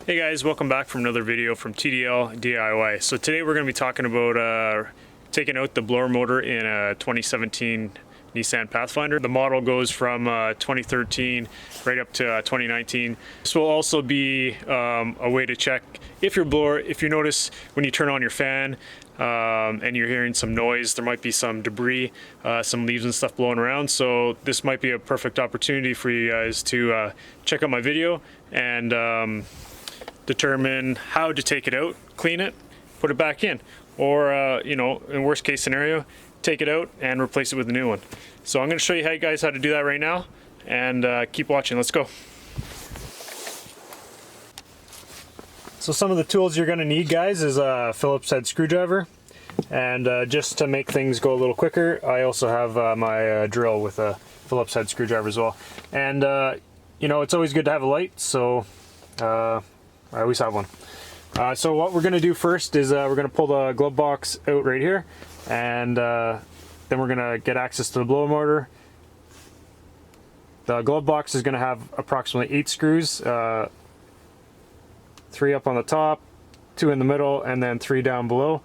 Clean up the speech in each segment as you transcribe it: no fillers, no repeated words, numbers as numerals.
Hey guys, welcome back from another video from TDL DIY. So today we're going to be talking about taking out the blower motor in a 2017 Nissan Pathfinder. The model goes from 2013 right up to 2019. This will also be a way to check if your blower, if you notice when you turn on your fan and you're hearing some noise, there might be some debris, some leaves and stuff blowing around. So this might be a perfect opportunity for you guys to check out my video and determine how to take it out, clean it, put it back in, or you know, in worst case scenario, take it out and replace it with a new one. So I'm going to show you guys how to do that right now, and keep watching. Let's go. So some of the tools you're going to need, guys, is a Phillips head screwdriver, and just to make things go a little quicker, I also have my drill with a Phillips head screwdriver as well. And you know, it's always good to have a light, so I always have one. So what we're going to do first is we're going to pull the glove box out right here, and then we're going to get access to the blower motor. The glove box is going to have approximately 8 screws, 3 up on the top, 2 in the middle, and then 3 down below.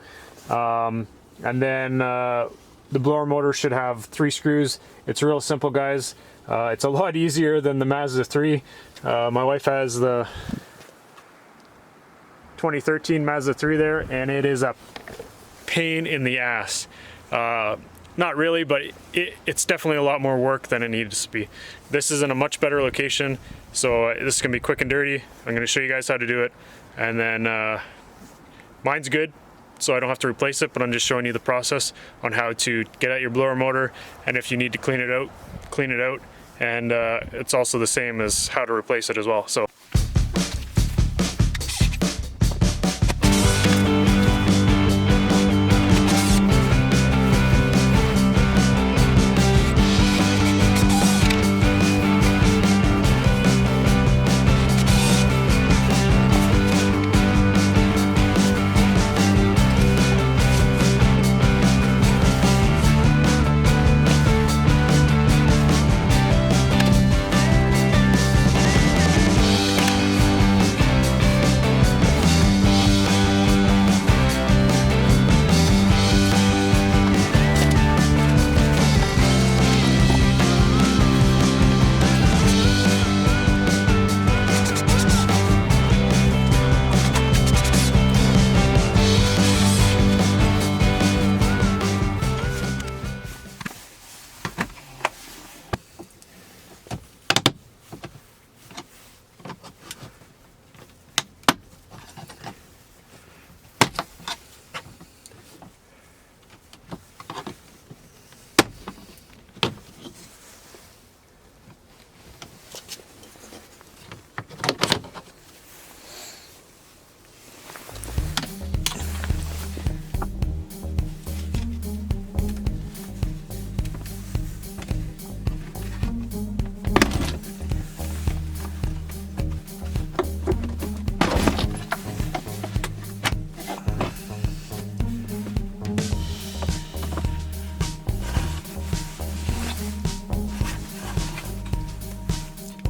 And then the blower motor should have 3 screws. It's real simple, guys. It's a lot easier than the Mazda 3. My wife has the 2013 Mazda 3 there, and it is a pain in the ass. Not really, but it's definitely a lot more work than it needs to be. This is in a much better location, so this is gonna be quick and dirty. I'm gonna show you guys how to do it, and then mine's good, so I don't have to replace it, but I'm just showing you the process on how to get at your blower motor, and if you need to clean it out, clean it out, and it's also the same as how to replace it as well.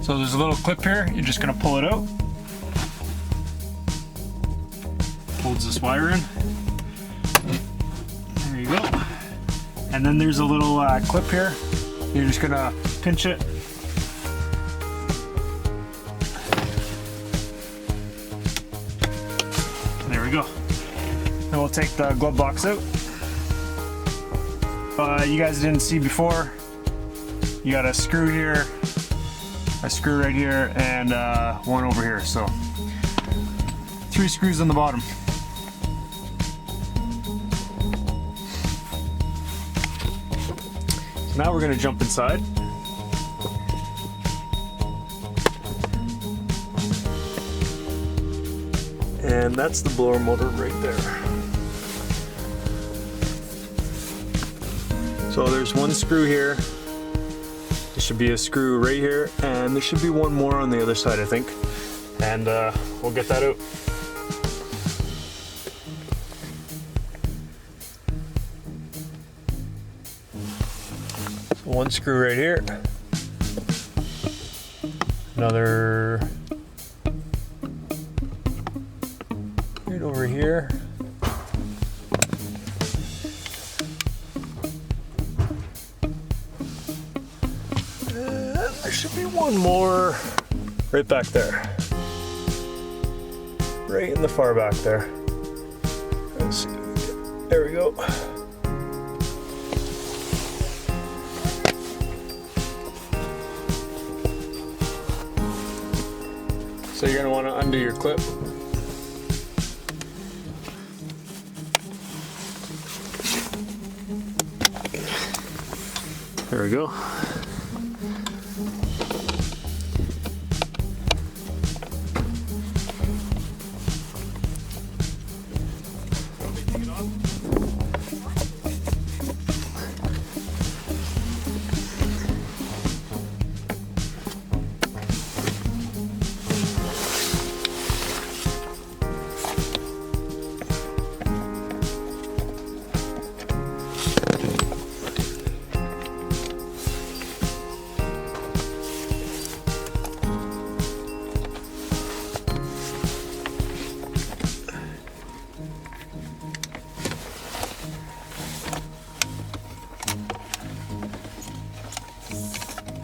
So there's a little clip here, you're just going to pull it out. Holds this wire in. There you go. And then there's a little clip here. You're just going to pinch it. There we go. Then we'll take the glove box out. You guys didn't see before, you got a screw here, a screw right here, and one over here. So 3 screws on the bottom. So now we're going to jump inside. And that's the blower motor right there. So there's 1 screw here. There should be a screw right here, and there should be 1 more on the other side, I think. And we'll get that out. 1 screw right here. right over here. And there should be one more right back there. Right in the far back there. Let's see. There we go. So you're going to want to undo your clip. There we go.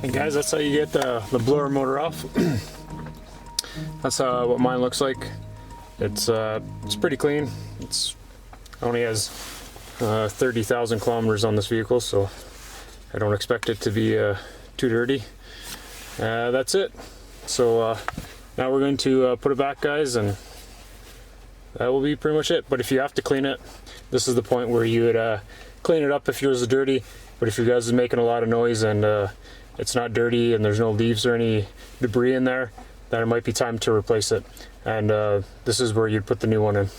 And guys, that's how you get the blower motor off. That's what mine looks like. It's pretty clean. It only has 30,000 kilometers on this vehicle, so I don't expect it to be too dirty. That's it. So now we're going to put it back, guys, and that will be pretty much it. But if you have to clean it, this is the point where you would clean it up if yours is dirty. But if your guys is making a lot of noise and it's not dirty and there's no leaves or any debris in there, then it might be time to replace it. And this is where you'd put the new one in.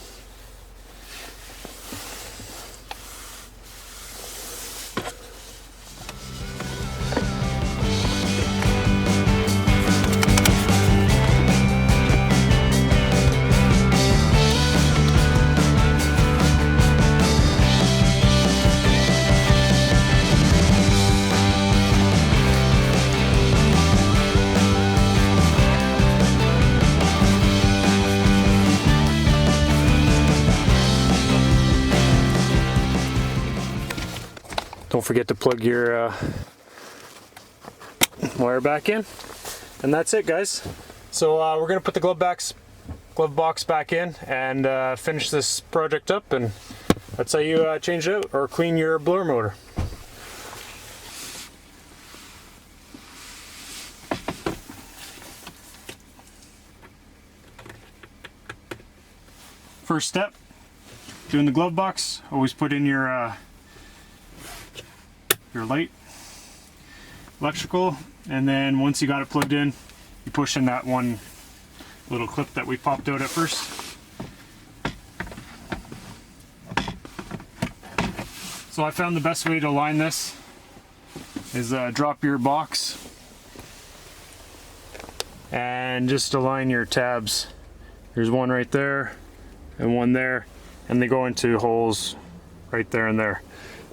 Don't forget to plug your wire back in, and that's it, guys. So we're gonna put the glove box back in and finish this project up, and that's how you change it out or clean your blower motor. First step, doing the glove box, always put in your light, electrical, and then once you got it plugged in, you push in that one little clip that we popped out at first. So I found the best way to align this is drop your box and just align your tabs. There's one right there and one there, and they go into holes right there and there.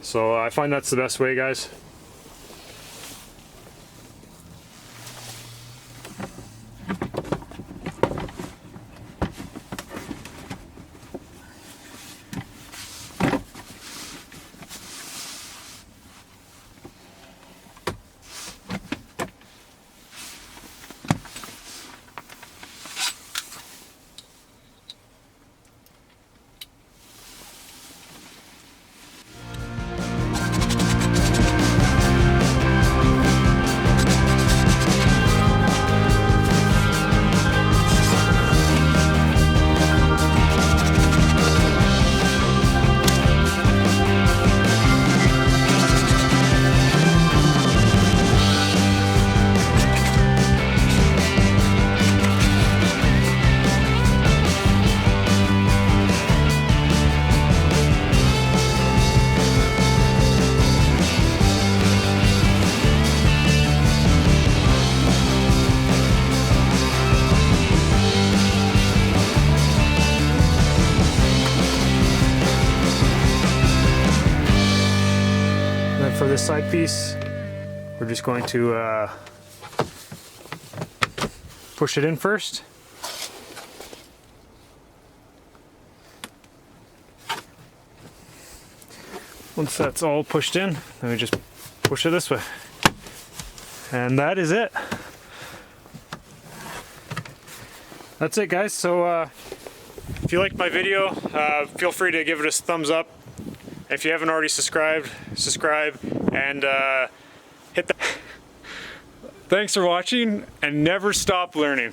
So I find that's the best way, guys. For this side piece, we're just going to push it in first. Once that's all pushed in, then we just push it this way. And that is it. That's it, guys. So if you liked my video, feel free to give it a thumbs up. If you haven't already subscribe, and hit the... Thanks for watching, and never stop learning.